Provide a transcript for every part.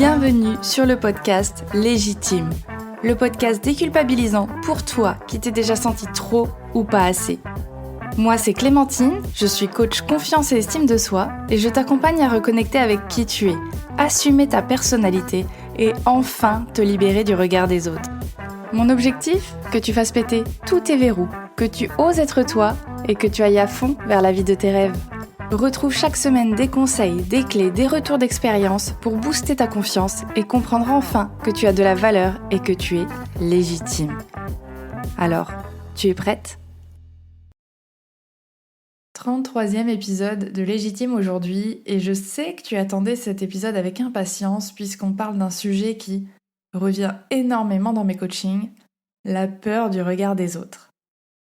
Bienvenue sur le podcast Légitime, le podcast déculpabilisant pour toi qui t'es déjà senti trop ou pas assez. Moi c'est Clémentine, je suis coach confiance et estime de soi et je t'accompagne à reconnecter avec qui tu es, assumer ta personnalité et enfin te libérer du regard des autres. Mon objectif, que tu fasses péter tous tes verrous, que tu oses être toi et que tu ailles à fond vers la vie de tes rêves. Retrouve chaque semaine des conseils, des clés, des retours d'expérience pour booster ta confiance et comprendre enfin que tu as de la valeur et que tu es légitime. Alors, tu es prête ? 33e épisode de Légitime aujourd'hui et je sais que tu attendais cet épisode avec impatience puisqu'on parle d'un sujet qui revient énormément dans mes coachings, la peur du regard des autres.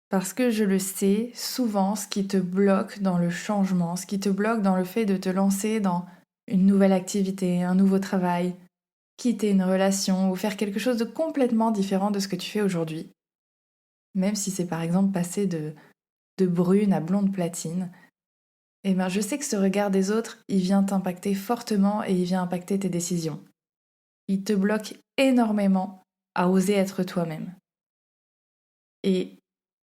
Parce que je le sais, souvent ce qui te bloque dans le changement, ce qui te bloque dans le fait de te lancer dans une nouvelle activité, un nouveau travail, quitter une relation ou faire quelque chose de complètement différent de ce que tu fais aujourd'hui, même si c'est par exemple passer de brune à blonde platine, eh ben je sais que ce regard des autres, il vient t'impacter fortement et il vient impacter tes décisions. Il te bloque énormément à oser être toi-même. Et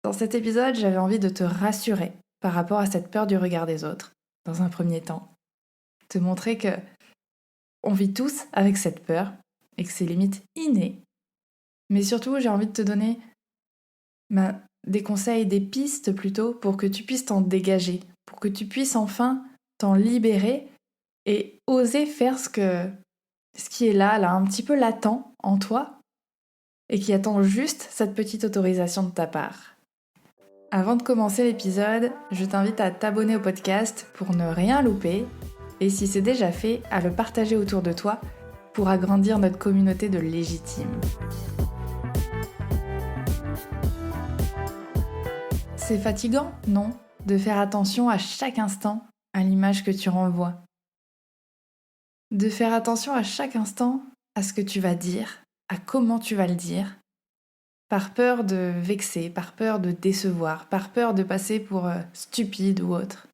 dans cet épisode, j'avais envie de te rassurer par rapport à cette peur du regard des autres, dans un premier temps. Te montrer que on vit tous avec cette peur et que c'est limite inné. Mais surtout, j'ai envie de te donner des conseils, des pistes plutôt, pour que tu puisses t'en dégager, pour que tu puisses enfin t'en libérer et oser faire ce qui est là, un petit peu latent en toi et qui attend juste cette petite autorisation de ta part. Avant de commencer l'épisode, je t'invite à t'abonner au podcast pour ne rien louper et si c'est déjà fait, à le partager autour de toi pour agrandir notre communauté de légitimes. C'est fatigant, non, de faire attention à chaque instant à l'image que tu renvoies. De faire attention à chaque instant à ce que tu vas dire, à comment tu vas le dire, par peur de vexer, par peur de décevoir, par peur de passer pour stupide ou autre.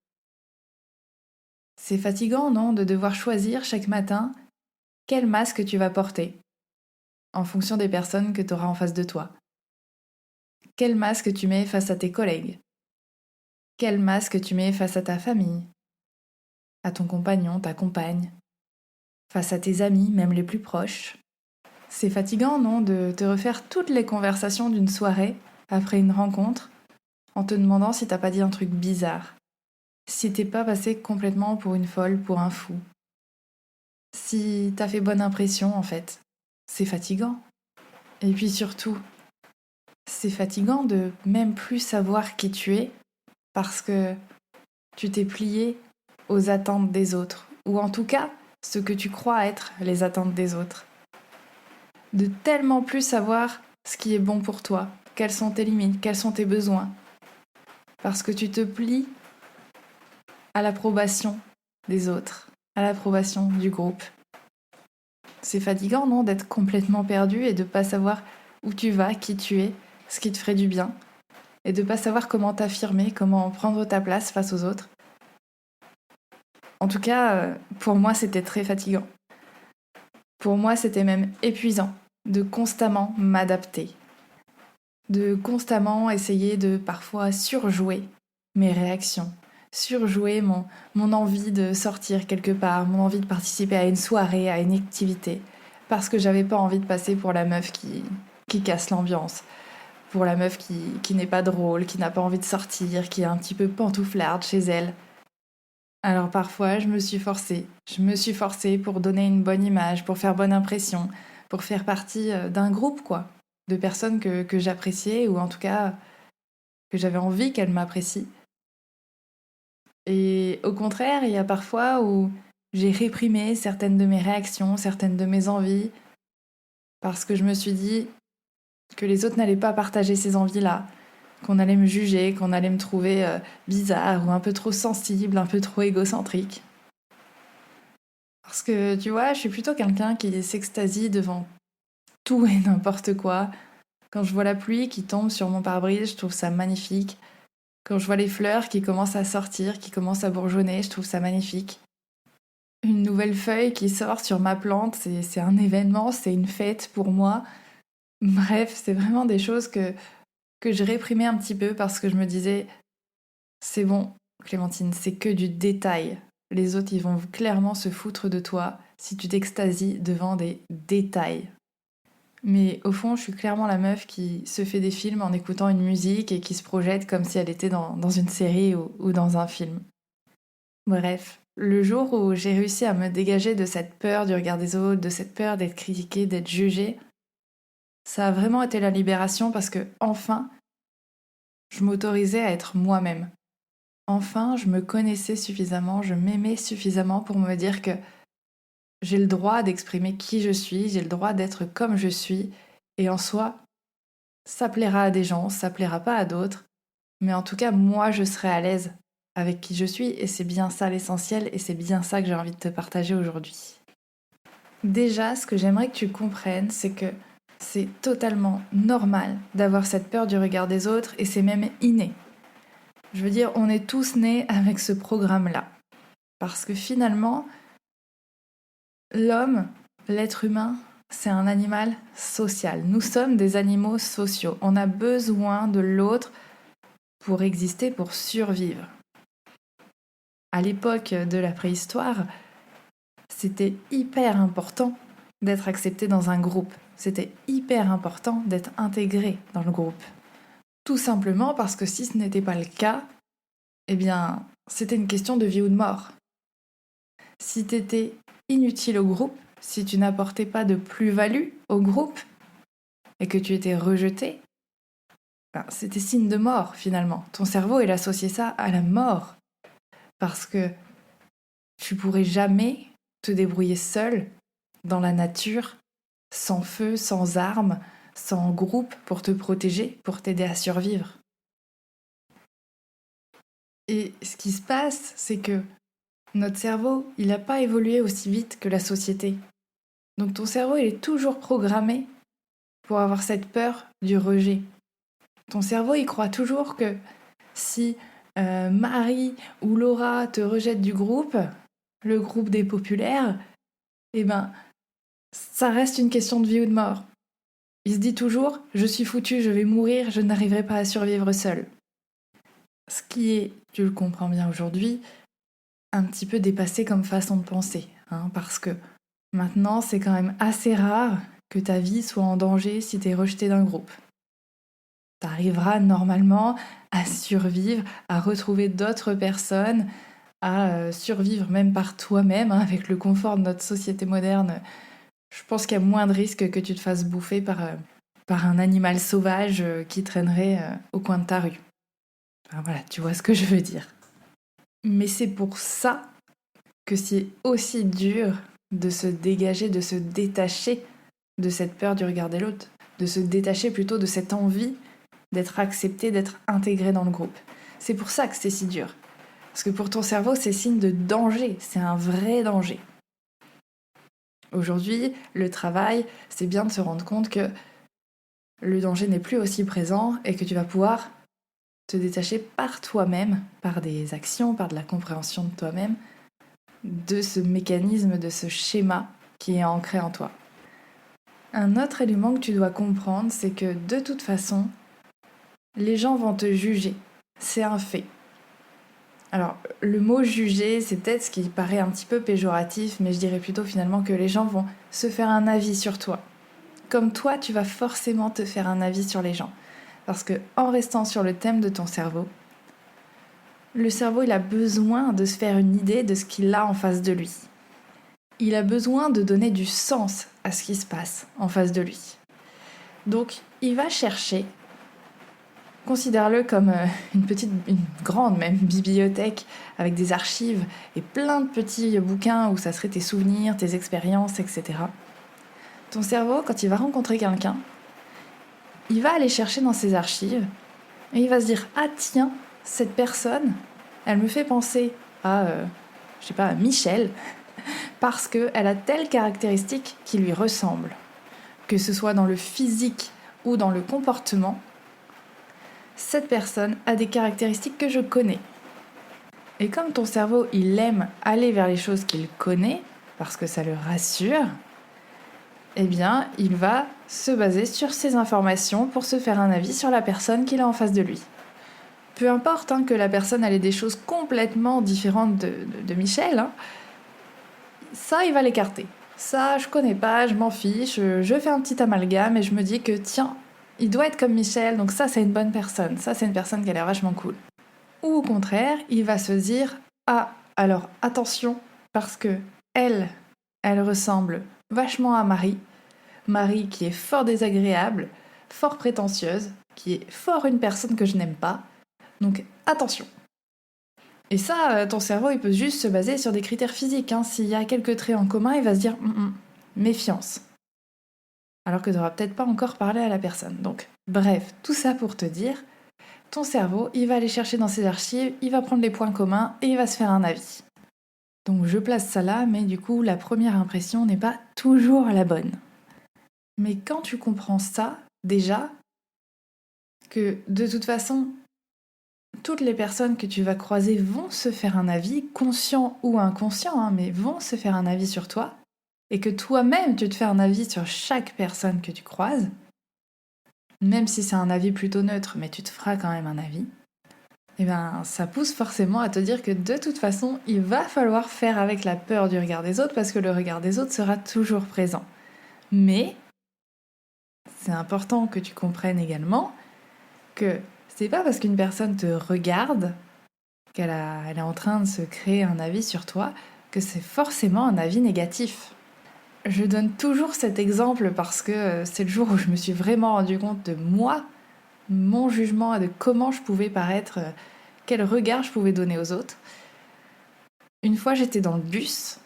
C'est fatigant, non, de devoir choisir chaque matin quel masque tu vas porter, en fonction des personnes que tu auras en face de toi. Quel masque tu mets face à tes collègues ? Quel masque tu mets face à ta famille ? À ton compagnon, ta compagne ? Face à tes amis, même les plus proches ? C'est fatigant, non, de te refaire toutes les conversations d'une soirée après une rencontre en te demandant si t'as pas dit un truc bizarre, si t'es pas passé complètement pour une folle, pour un fou, si t'as fait bonne impression en fait. C'est fatigant. Et puis surtout, c'est fatigant de même plus savoir qui tu es parce que tu t'es plié aux attentes des autres, ou en tout cas ce que tu crois être les attentes des autres. De tellement plus savoir ce qui est bon pour toi, quelles sont tes limites, quels sont tes besoins, parce que tu te plies à l'approbation des autres, à l'approbation du groupe. C'est fatigant, non, d'être complètement perdu et de pas savoir où tu vas, qui tu es, ce qui te ferait du bien, et de pas savoir comment t'affirmer, comment prendre ta place face aux autres. En tout cas, pour moi, c'était très fatigant. Pour moi, c'était même épuisant de constamment m'adapter, de constamment essayer de parfois surjouer mes réactions, surjouer mon envie de sortir quelque part, mon envie de participer à une soirée, à une activité, parce que j'avais pas envie de passer pour la meuf qui casse l'ambiance, pour la meuf qui n'est pas drôle, qui n'a pas envie de sortir, qui est un petit peu pantouflarde chez elle. Alors parfois, je me suis forcée pour donner une bonne image, pour faire bonne impression, pour faire partie d'un groupe, quoi, de personnes que j'appréciais, ou en tout cas que j'avais envie qu'elles m'apprécient. Et au contraire, il y a parfois où j'ai réprimé certaines de mes réactions, certaines de mes envies, parce que je me suis dit que les autres n'allaient pas partager ces envies-là, qu'on allait me juger, qu'on allait me trouver bizarre ou un peu trop sensible, un peu trop égocentrique. Parce que, tu vois, je suis plutôt quelqu'un qui s'extasie devant tout et n'importe quoi. Quand je vois la pluie qui tombe sur mon pare-brise, je trouve ça magnifique. Quand je vois les fleurs qui commencent à sortir, qui commencent à bourgeonner, je trouve ça magnifique. une nouvelle feuille qui sort sur ma plante, c'est un événement, c'est une fête pour moi. Bref, c'est vraiment des choses que je réprimais un petit peu parce que je me disais, c'est bon, Clémentine, c'est que du détail. Les autres, ils vont clairement se foutre de toi si tu t'extasies devant des détails. Mais au fond, je suis clairement la meuf qui se fait des films en écoutant une musique et qui se projette comme si elle était dans une série ou dans un film. Bref, le jour où j'ai réussi à me dégager de cette peur du regard des autres, de cette peur d'être critiquée, d'être jugée, ça a vraiment été la libération parce que enfin, je m'autorisais à être moi-même. Enfin, je me connaissais suffisamment, je m'aimais suffisamment pour me dire que j'ai le droit d'exprimer qui je suis, j'ai le droit d'être comme je suis, et en soi, ça plaira à des gens, ça plaira pas à d'autres, mais en tout cas, moi, je serai à l'aise avec qui je suis, et c'est bien ça l'essentiel, et c'est bien ça que j'ai envie de te partager aujourd'hui. Déjà, ce que j'aimerais que tu comprennes, c'est que c'est totalement normal d'avoir cette peur du regard des autres, et c'est même inné. Je veux dire, on est tous nés avec ce programme-là. Parce que finalement, l'homme, l'être humain, c'est un animal social. Nous sommes des animaux sociaux. On a besoin de l'autre pour exister, pour survivre. À l'époque de la préhistoire, c'était hyper important d'être accepté dans un groupe. C'était hyper important d'être intégré dans le groupe. Tout simplement parce que si ce n'était pas le cas, eh bien, c'était une question de vie ou de mort. Si tu étais inutile au groupe, si tu n'apportais pas de plus-value au groupe et que tu étais rejeté, c'était signe de mort finalement. Ton cerveau, il associait ça à la mort parce que tu pourrais jamais te débrouiller seul dans la nature, sans feu, sans armes, sans groupe pour te protéger, pour t'aider à survivre. Et ce qui se passe, c'est que notre cerveau, il n'a pas évolué aussi vite que la société. Donc ton cerveau, il est toujours programmé pour avoir cette peur du rejet. Ton cerveau, il croit toujours que si Marie ou Laura te rejettent du groupe, le groupe des populaires, eh ben, ça reste une question de vie ou de mort. Il se dit toujours, je suis foutu, je vais mourir, je n'arriverai pas à survivre seul. Ce qui est, tu le comprends bien aujourd'hui, un petit peu dépassé comme façon de penser, parce que maintenant, c'est quand même assez rare que ta vie soit en danger si t'es rejeté d'un groupe. T'arriveras normalement à survivre, à retrouver d'autres personnes, à survivre même par toi-même, avec le confort de notre société moderne. Je pense qu'il y a moins de risques que tu te fasses bouffer par un animal sauvage qui traînerait au coin de ta rue. Enfin, voilà, tu vois ce que je veux dire. Mais c'est pour ça que c'est aussi dur de se dégager, de se détacher de cette peur du regard de l'autre, de se détacher plutôt de cette envie d'être accepté, d'être intégré dans le groupe. C'est pour ça que c'est si dur. Parce que pour ton cerveau, c'est signe de danger, c'est un vrai danger. Aujourd'hui, le travail, c'est bien de se rendre compte que le danger n'est plus aussi présent et que tu vas pouvoir te détacher par toi-même, par des actions, par de la compréhension de toi-même, de ce mécanisme, de ce schéma qui est ancré en toi. Un autre élément que tu dois comprendre, c'est que de toute façon, les gens vont te juger. C'est un fait. Alors, le mot juger, c'est peut-être ce qui paraît un petit peu péjoratif, mais je dirais plutôt finalement que les gens vont se faire un avis sur toi. Comme toi, tu vas forcément te faire un avis sur les gens. Parce que en restant sur le thème de ton cerveau, le cerveau, il a besoin de se faire une idée de ce qu'il a en face de lui. Il a besoin de donner du sens à ce qui se passe en face de lui. Donc, il va chercher. Considère-le comme une grande même bibliothèque avec des archives et plein de petits bouquins où ça serait tes souvenirs, tes expériences, etc. Ton cerveau, quand il va rencontrer quelqu'un, il va aller chercher dans ses archives et il va se dire « Ah tiens, cette personne, elle me fait penser à, à Michel parce qu'elle a telle caractéristique qui lui ressemble. » Que ce soit dans le physique ou dans le comportement, cette personne a des caractéristiques que je connais. Et comme ton cerveau, il aime aller vers les choses qu'il connaît, parce que ça le rassure, eh bien, il va se baser sur ces informations pour se faire un avis sur la personne qu'il a en face de lui. Peu importe que la personne ait des choses complètement différentes de Michel, ça, il va l'écarter. Ça, je connais pas, je m'en fiche, je fais un petit amalgame et je me dis que tiens, il doit être comme Michel, donc ça, c'est une bonne personne, ça, c'est une personne qui a l'air vachement cool. Ou au contraire, il va se dire ah, alors attention, parce que elle ressemble vachement à Marie. Marie qui est fort désagréable, fort prétentieuse, qui est fort une personne que je n'aime pas. Donc attention. Et ça, ton cerveau, il peut juste se baser sur des critères physiques. S'il y a quelques traits en commun, il va se dire méfiance. Alors que tu n'auras peut-être pas encore parlé à la personne. Donc, bref, tout ça pour te dire, ton cerveau, il va aller chercher dans ses archives, il va prendre les points communs et il va se faire un avis. Donc je place ça là, mais du coup, la première impression n'est pas toujours la bonne. Mais quand tu comprends ça, déjà, que de toute façon, toutes les personnes que tu vas croiser vont se faire un avis, conscient ou inconscient, mais vont se faire un avis sur toi, et que toi-même, tu te fais un avis sur chaque personne que tu croises, même si c'est un avis plutôt neutre, mais tu te feras quand même un avis, et bien ça pousse forcément à te dire que de toute façon, il va falloir faire avec la peur du regard des autres, parce que le regard des autres sera toujours présent. Mais c'est important que tu comprennes également que c'est pas parce qu'une personne te regarde qu'elle est en train de se créer un avis sur toi que c'est forcément un avis négatif. Je donne toujours cet exemple parce que c'est le jour où je me suis vraiment rendu compte de moi, mon jugement et de comment je pouvais paraître, quel regard je pouvais donner aux autres. Une fois, j'étais dans le bus.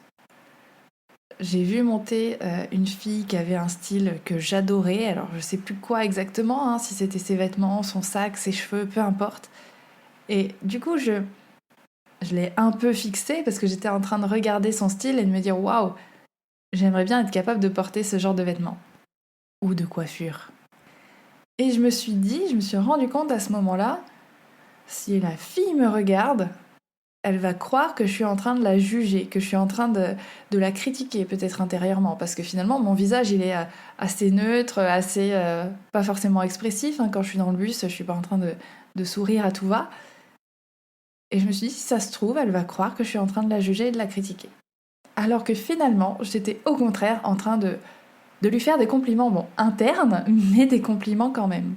J'ai vu monter une fille qui avait un style que j'adorais. Alors, je sais plus quoi exactement, si c'était ses vêtements, son sac, ses cheveux, peu importe. Et du coup, je l'ai un peu fixée parce que j'étais en train de regarder son style et de me dire waouh, j'aimerais bien être capable de porter ce genre de vêtements ou de coiffure. Et je me suis rendu compte à ce moment-là, si la fille me regarde, elle va croire que je suis en train de la juger, que je suis en train de la critiquer peut-être intérieurement, parce que finalement mon visage il est assez neutre, assez pas forcément expressif. Quand je suis dans le bus, je suis pas en train de sourire à tout va. Et je me suis dit, si ça se trouve, elle va croire que je suis en train de la juger et de la critiquer. Alors que finalement, j'étais au contraire en train de lui faire des compliments, internes, mais des compliments quand même.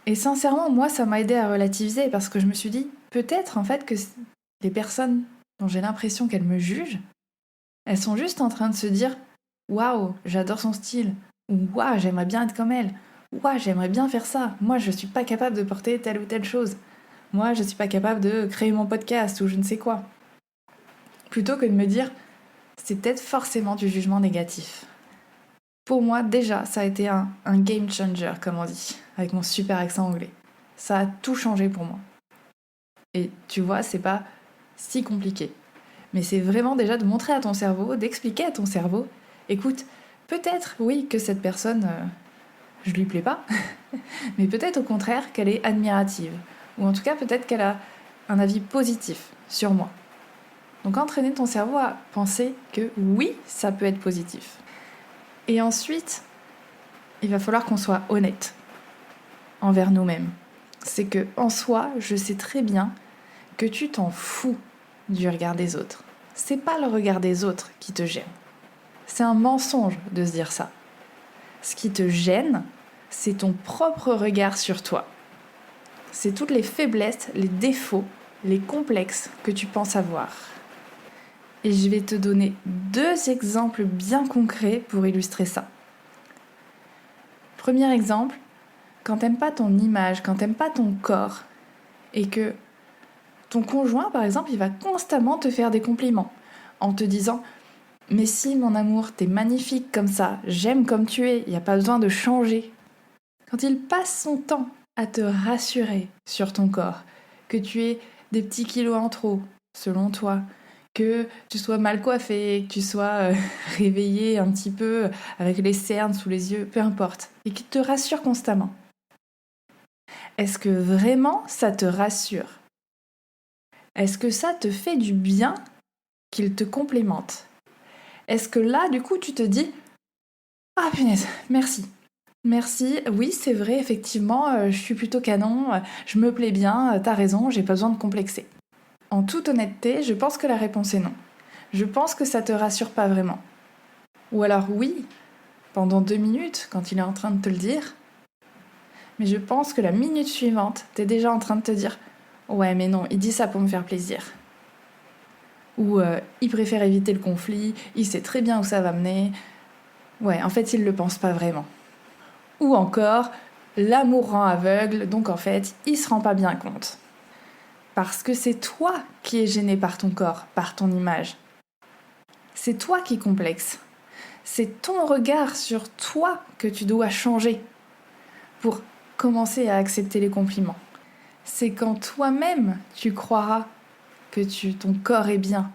Et sincèrement, moi, ça m'a aidé à relativiser parce que je me suis dit, peut-être en fait que les personnes dont j'ai l'impression qu'elles me jugent, elles sont juste en train de se dire, waouh, j'adore son style, ou waouh, j'aimerais bien être comme elle, waouh, j'aimerais bien faire ça, moi, je suis pas capable de porter telle ou telle chose. Moi, je suis pas capable de créer mon podcast ou je ne sais quoi. Plutôt que de me dire, c'est peut-être forcément du jugement négatif. Pour moi, déjà, ça a été un game changer, comme on dit, avec mon super accent anglais. Ça a tout changé pour moi. Et tu vois, c'est pas si compliqué. Mais c'est vraiment déjà de montrer à ton cerveau, d'expliquer à ton cerveau, écoute, peut-être, oui, que cette personne, je lui plais pas, mais peut-être au contraire qu'elle est admirative. Ou en tout cas, peut-être qu'elle a un avis positif sur moi. Donc entraîner ton cerveau à penser que oui, ça peut être positif. Et ensuite, il va falloir qu'on soit honnête envers nous-mêmes. C'est que en soi, je sais très bien que tu t'en fous du regard des autres. C'est pas le regard des autres qui te gêne. C'est un mensonge de se dire ça. Ce qui te gêne, c'est ton propre regard sur toi. C'est toutes les faiblesses, les défauts, les complexes que tu penses avoir. Et je vais te donner 2 exemples bien concrets pour illustrer ça. Premier exemple, quand t'aimes pas ton image, quand t'aimes pas ton corps, et que ton conjoint, par exemple, il va constamment te faire des compliments, en te disant « Mais si, mon amour, t'es magnifique comme ça, j'aime comme tu es, il n'y a pas besoin de changer. » Quand il passe son temps à te rassurer sur ton corps, que tu aies des petits kilos en trop, selon toi, que tu sois mal coiffé, que tu sois réveillé un petit peu avec les cernes sous les yeux, peu importe, et qu'il te rassure constamment. Est-ce que vraiment ça te rassure ? Est-ce que ça te fait du bien qu'il te complimente? Est-ce que là, du coup, tu te dis « Ah punaise, merci. Merci, oui, c'est vrai, effectivement, je suis plutôt canon, je me plais bien, t'as raison, j'ai pas besoin de complexer. » En toute honnêteté, je pense que la réponse est non. Je pense que ça te rassure pas vraiment. Ou alors oui, pendant 2 minutes, quand il est en train de te le dire, mais je pense que la minute suivante, t'es déjà en train de te dire « Ouais, mais non, il dit ça pour me faire plaisir. » Ou il préfère éviter le conflit, il sait très bien où ça va mener. Ouais, en fait, il le pense pas vraiment. Ou encore, l'amour rend aveugle, donc en fait, il se rend pas bien compte. Parce que c'est toi qui es gêné par ton corps, par ton image. C'est toi qui complexe. C'est ton regard sur toi que tu dois changer pour commencer à accepter les compliments. C'est quand toi-même tu croiras que ton corps est bien,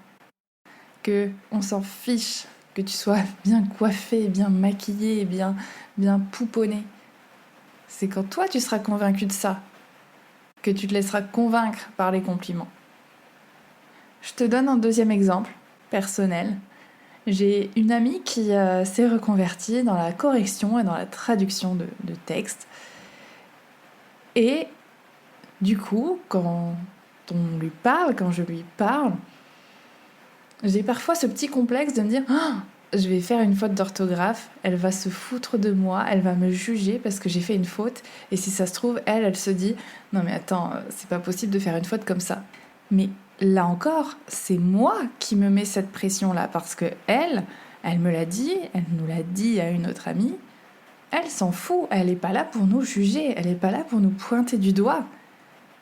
que on s'en fiche, que tu sois bien coiffé, bien maquillé, bien pouponné. C'est quand toi tu seras convaincu de ça que tu te laisseras convaincre par les compliments. Je te donne un deuxième exemple personnel. J'ai une amie qui s'est reconvertie dans la correction et dans la traduction de textes. Et du coup, quand je lui parle, j'ai parfois ce petit complexe de me dire oh, je vais faire une faute d'orthographe, elle va se foutre de moi, elle va me juger parce que j'ai fait une faute. Et si ça se trouve, elle se dit non mais attends, c'est pas possible de faire une faute comme ça. Mais là encore, c'est moi qui me mets cette pression-là parce que elle me l'a dit, elle nous l'a dit à une autre amie. Elle s'en fout, elle n'est pas là pour nous juger, elle n'est pas là pour nous pointer du doigt.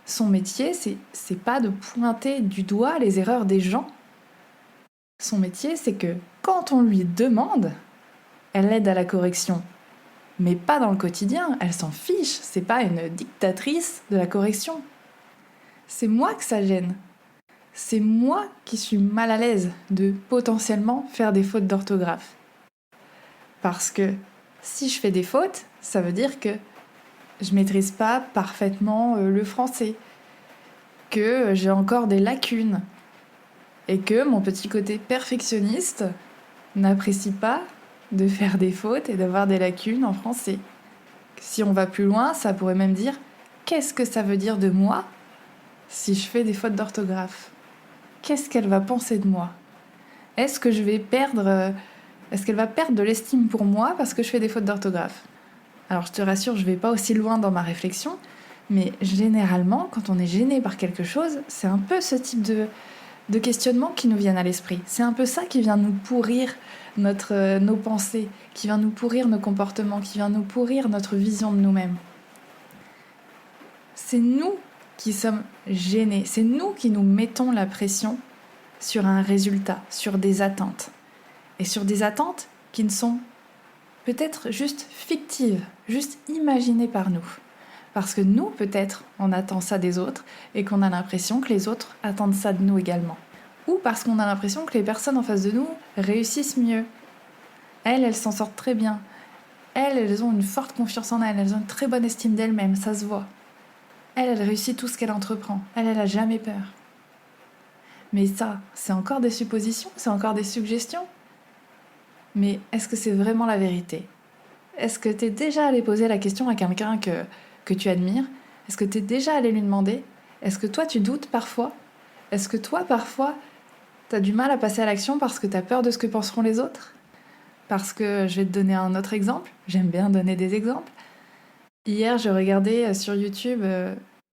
Son métier, c'est pas de pointer du doigt les erreurs des gens. Son métier, c'est que quand on lui demande, elle aide à la correction. Mais pas dans le quotidien, elle s'en fiche, c'est pas une dictatrice de la correction. C'est moi que ça gêne. C'est moi qui suis mal à l'aise de potentiellement faire des fautes d'orthographe. Parce que si je fais des fautes, ça veut dire que je maîtrise pas parfaitement le français, que j'ai encore des lacunes, et que mon petit côté perfectionniste n'apprécie pas de faire des fautes et d'avoir des lacunes en français. Si on va plus loin, ça pourrait même dire qu'est-ce que ça veut dire de moi si je fais des fautes d'orthographe? Qu'est-ce qu'elle va penser de moi? Est-ce qu'elle va perdre de l'estime pour moi parce que je fais des fautes d'orthographe? Alors je te rassure, je vais pas aussi loin dans ma réflexion, mais généralement, quand on est gêné par quelque chose, c'est un peu ce type de questionnements qui nous viennent à l'esprit. C'est un peu ça qui vient nous pourrir nos pensées, qui vient nous pourrir nos comportements, qui vient nous pourrir notre vision de nous-mêmes. C'est nous qui sommes gênés, c'est nous qui nous mettons la pression sur un résultat, sur des attentes. Et sur des attentes qui ne sont peut-être juste fictives, juste imaginées par nous. Parce que nous, peut-être, on attend ça des autres et qu'on a l'impression que les autres attendent ça de nous également. Ou parce qu'on a l'impression que les personnes en face de nous réussissent mieux. Elles s'en sortent très bien. Elles ont une forte confiance en elles ont une très bonne estime d'elles-mêmes, ça se voit. Elle réussit tout ce qu'elle entreprend. Elle a jamais peur. Mais ça, c'est encore des suppositions, c'est encore des suggestions. Mais est-ce que c'est vraiment la vérité? Est-ce que t'es déjà allé poser la question à quelqu'un que tu admires? Est-ce que t'es déjà allé lui demander? Est-ce que toi, tu doutes parfois? Est-ce que toi, parfois, t'as du mal à passer à l'action parce que t'as peur de ce que penseront les autres? Parce que, je vais te donner un autre exemple, j'aime bien donner des exemples. Hier, je regardais sur YouTube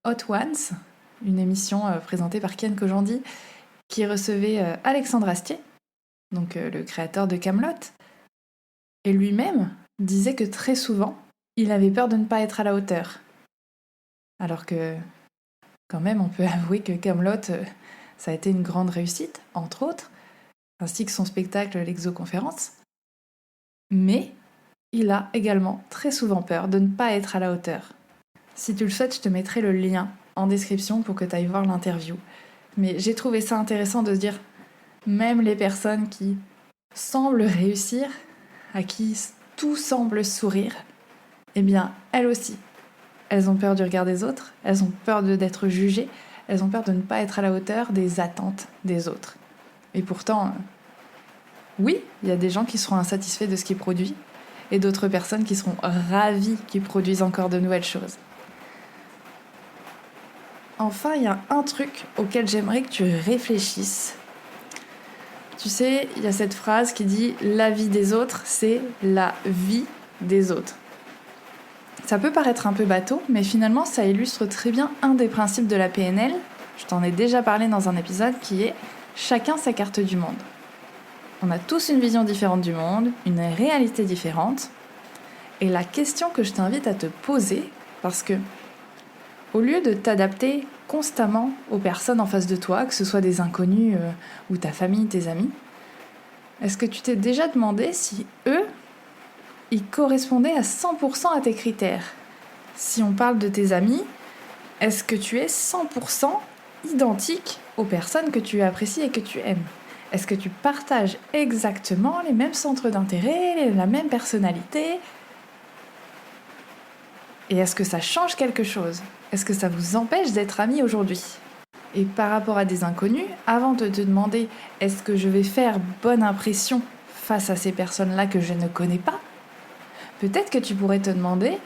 Hot Ones, une émission présentée par Ken Kojandi, qui recevait Alexandre Astier, donc le créateur de Kaamelott. Et lui-même disait que très souvent, il avait peur de ne pas être à la hauteur. Alors que, quand même, on peut avouer que Kaamelott, ça a été une grande réussite, entre autres, ainsi que son spectacle L'Exoconférence. Mais il a également très souvent peur de ne pas être à la hauteur. Si tu le souhaites, je te mettrai le lien en description pour que tu ailles voir l'interview. Mais j'ai trouvé ça intéressant de se dire, même les personnes qui semblent réussir, à qui tout semble sourire, eh bien, elles aussi, elles ont peur du regard des autres, elles ont peur d'être jugées, elles ont peur de ne pas être à la hauteur des attentes des autres. Et pourtant, oui, il y a des gens qui seront insatisfaits de ce qu'ils produisent et d'autres personnes qui seront ravies qu'ils produisent encore de nouvelles choses. Enfin, il y a un truc auquel j'aimerais que tu réfléchisses. Tu sais, il y a cette phrase qui dit « la vie des autres, c'est la vie des autres ». Ça peut paraître un peu bateau, mais finalement, ça illustre très bien un des principes de la PNL. Je t'en ai déjà parlé dans un épisode qui est « chacun sa carte du monde ». On a tous une vision différente du monde, une réalité différente. Et la question que je t'invite à te poser, parce que au lieu de t'adapter constamment aux personnes en face de toi, que ce soit des inconnus ou ta famille, tes amis, est-ce que tu t'es déjà demandé si eux, ils correspondaient à 100% à tes critères ? Si on parle de tes amis, est-ce que tu es 100% identique aux personnes que tu apprécies et que tu aimes ? Est-ce que tu partages exactement les mêmes centres d'intérêt, la même personnalité ? Et est-ce que ça change quelque chose ? Est-ce que ça vous empêche d'être amis aujourd'hui ? Et par rapport à des inconnus, avant de te demander est-ce que je vais faire bonne impression face à ces personnes-là que je ne connais pas, peut-être que tu pourrais te demander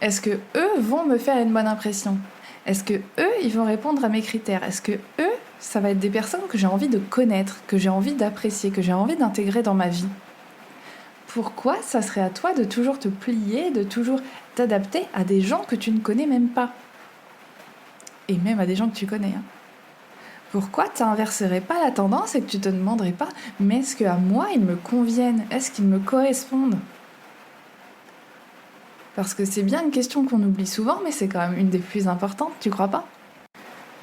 est-ce que eux vont me faire une bonne impression ? Est-ce que eux, ils vont répondre à mes critères ? Est-ce que eux, ça va être des personnes que j'ai envie de connaître, que j'ai envie d'apprécier, que j'ai envie d'intégrer dans ma vie ? Pourquoi ça serait à toi de toujours te plier, de toujours t'adapter à des gens que tu ne connais même pas ? Et même à des gens que tu connais. Pourquoi tu n'inverserais pas la tendance et que tu te demanderais pas « mais est-ce qu'à moi, ils me conviennent ? Est-ce qu'ils me correspondent ?» Parce que c'est bien une question qu'on oublie souvent, mais c'est quand même une des plus importantes, tu crois pas ?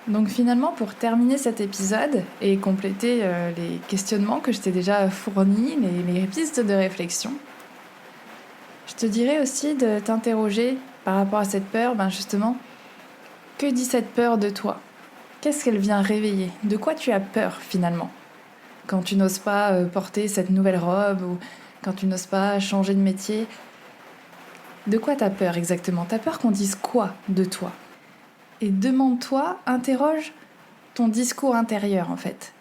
Donc finalement, pour terminer cet épisode et compléter les questionnements que je t'ai déjà fournis, les pistes de réflexion, je te dirais aussi de t'interroger par rapport à cette peur, justement, que dit cette peur de toi ? Qu'est-ce qu'elle vient réveiller ? De quoi tu as peur finalement ? Quand tu n'oses pas porter cette nouvelle robe ou quand tu n'oses pas changer de métier, de quoi t'as peur exactement ? T'as peur qu'on dise quoi de toi ? Et demande-toi, interroge ton discours intérieur en fait.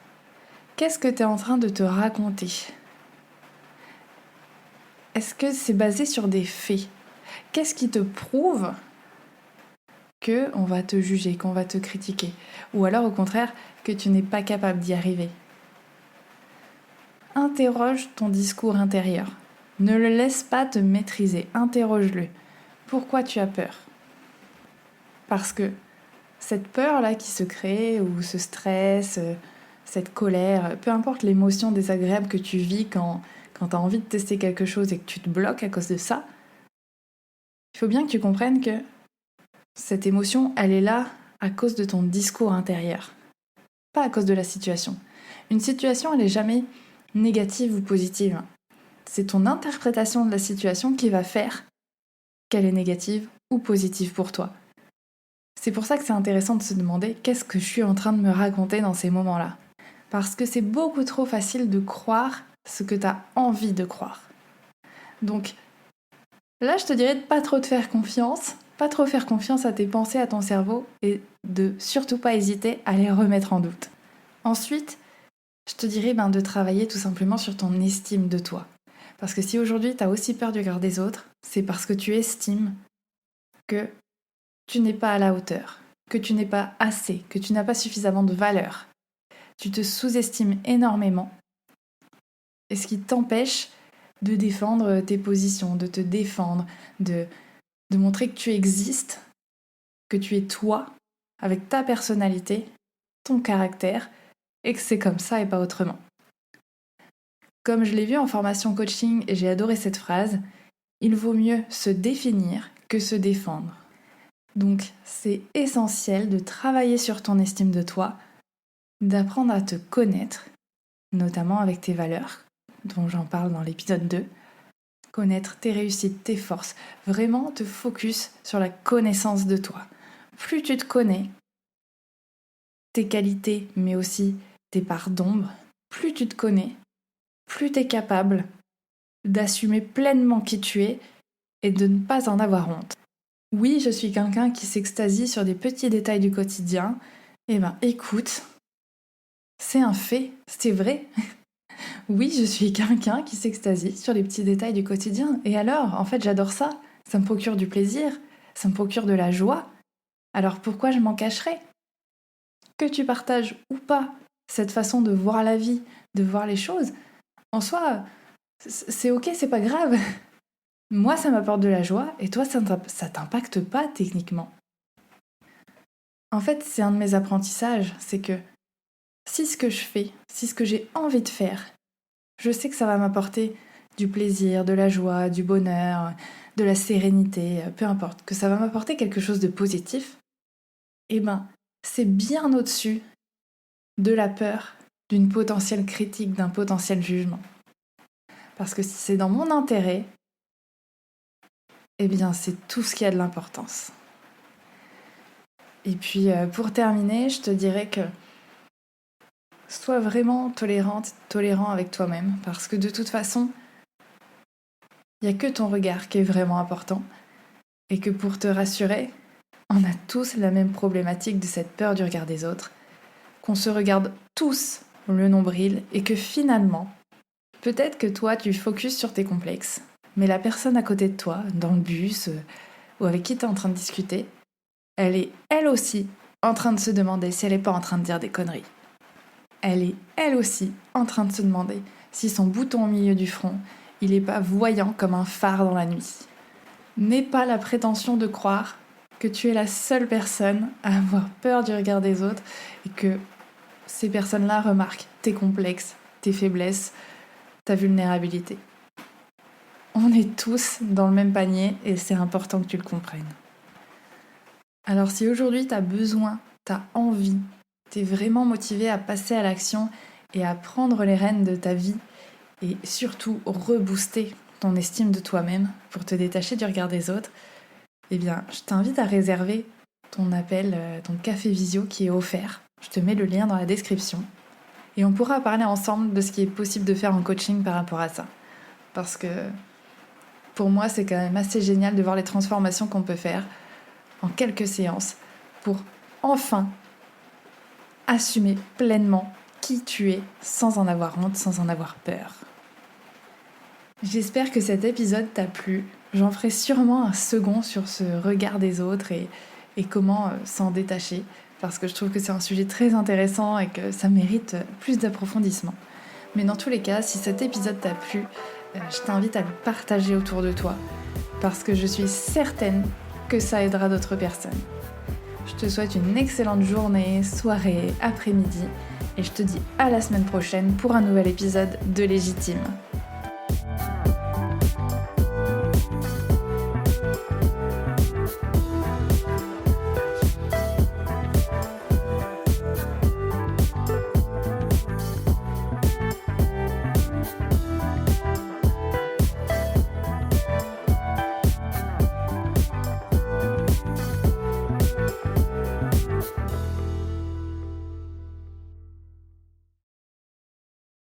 Qu'est-ce que tu es en train de te raconter ? Est-ce que c'est basé sur des faits ? Qu'est-ce qui te prouve qu'on va te juger, qu'on va te critiquer ? Ou alors au contraire, que tu n'es pas capable d'y arriver ? Interroge ton discours intérieur. Ne le laisse pas te maîtriser, interroge-le. Pourquoi tu as peur ? Parce que cette peur-là qui se crée, ou ce stress, cette colère, peu importe l'émotion désagréable que tu vis quand tu as envie de tester quelque chose et que tu te bloques à cause de ça, il faut bien que tu comprennes que cette émotion, elle est là à cause de ton discours intérieur, pas à cause de la situation. Une situation, elle n'est jamais négative ou positive. C'est ton interprétation de la situation qui va faire qu'elle est négative ou positive pour toi. C'est pour ça que c'est intéressant de se demander qu'est-ce que je suis en train de me raconter dans ces moments-là. Parce que c'est beaucoup trop facile de croire ce que tu as envie de croire. Donc là, je te dirais de pas trop te faire confiance, pas trop faire confiance à tes pensées, à ton cerveau et de surtout pas hésiter à les remettre en doute. Ensuite, je te dirais de travailler tout simplement sur ton estime de toi. Parce que si aujourd'hui tu as aussi peur du regard des autres, c'est parce que tu estimes que tu n'es pas à la hauteur, que tu n'es pas assez, que tu n'as pas suffisamment de valeur. Tu te sous-estimes énormément. Et ce qui t'empêche de défendre tes positions, de te défendre, de montrer que tu existes, que tu es toi, avec ta personnalité, ton caractère, et que c'est comme ça et pas autrement. Comme je l'ai vu en formation coaching et j'ai adoré cette phrase, il vaut mieux se définir que se défendre. Donc c'est essentiel de travailler sur ton estime de toi, d'apprendre à te connaître, notamment avec tes valeurs, dont j'en parle dans l'épisode 2, connaître tes réussites, tes forces, vraiment te focus sur la connaissance de toi. Plus tu te connais, tes qualités, mais aussi tes parts d'ombre, plus tu te connais, plus tu es capable d'assumer pleinement qui tu es et de ne pas en avoir honte. Oui, je suis quelqu'un qui s'extasie sur des petits détails du quotidien, Eh ben écoute, c'est un fait, c'est vrai. Oui, je suis quelqu'un qui s'extasie sur les petits détails du quotidien. Et alors, en fait, j'adore ça. Ça me procure du plaisir, ça me procure de la joie. Alors pourquoi je m'en cacherais? Que tu partages ou pas cette façon de voir la vie, de voir les choses, en soi, c'est ok, c'est pas grave. Moi, ça m'apporte de la joie et toi, ça t'impacte pas techniquement. En fait, c'est un de mes apprentissages, c'est que si ce que je fais, si ce que j'ai envie de faire, je sais que ça va m'apporter du plaisir, de la joie, du bonheur, de la sérénité, peu importe, que ça va m'apporter quelque chose de positif, eh ben, c'est bien au-dessus de la peur, d'une potentielle critique, d'un potentiel jugement. Parce que si c'est dans mon intérêt, eh bien, c'est tout ce qui a de l'importance. Et puis, pour terminer, je te dirais que sois vraiment tolérante, tolérant avec toi-même, parce que de toute façon, il n'y a que ton regard qui est vraiment important, et que pour te rassurer, on a tous la même problématique de cette peur du regard des autres, qu'on se regarde tous le nombril, et que finalement, peut-être que toi, tu focuses sur tes complexes, mais la personne à côté de toi, dans le bus, ou avec qui tu es en train de discuter, elle est, elle aussi, en train de se demander si elle n'est pas en train de dire des conneries. Elle est, elle aussi, en train de se demander si son bouton au milieu du front, il n'est pas voyant comme un phare dans la nuit. N'aie pas la prétention de croire que tu es la seule personne à avoir peur du regard des autres et que ces personnes-là remarquent tes complexes, tes faiblesses, ta vulnérabilité. On est tous dans le même panier et c'est important que tu le comprennes. Alors si aujourd'hui tu as besoin, tu as envie, tu es vraiment motivé à passer à l'action et à prendre les rênes de ta vie et surtout rebooster ton estime de toi-même pour te détacher du regard des autres, eh bien je t'invite à réserver ton appel, ton café visio qui est offert. Je te mets le lien dans la description et on pourra parler ensemble de ce qui est possible de faire en coaching par rapport à ça. Parce que pour moi c'est quand même assez génial de voir les transformations qu'on peut faire en quelques séances pour enfin assumer pleinement qui tu es sans en avoir honte, sans en avoir peur. J'espère que cet épisode t'a plu. J'en ferai sûrement un second sur ce regard des autres et comment s'en détacher parce que je trouve que c'est un sujet très intéressant et que ça mérite plus d'approfondissement. Mais dans tous les cas, si cet épisode t'a plu, je t'invite à le partager autour de toi parce que je suis certaine que ça aidera d'autres personnes. Je te souhaite une excellente journée, soirée, après-midi et je te dis à la semaine prochaine pour un nouvel épisode de Légitime.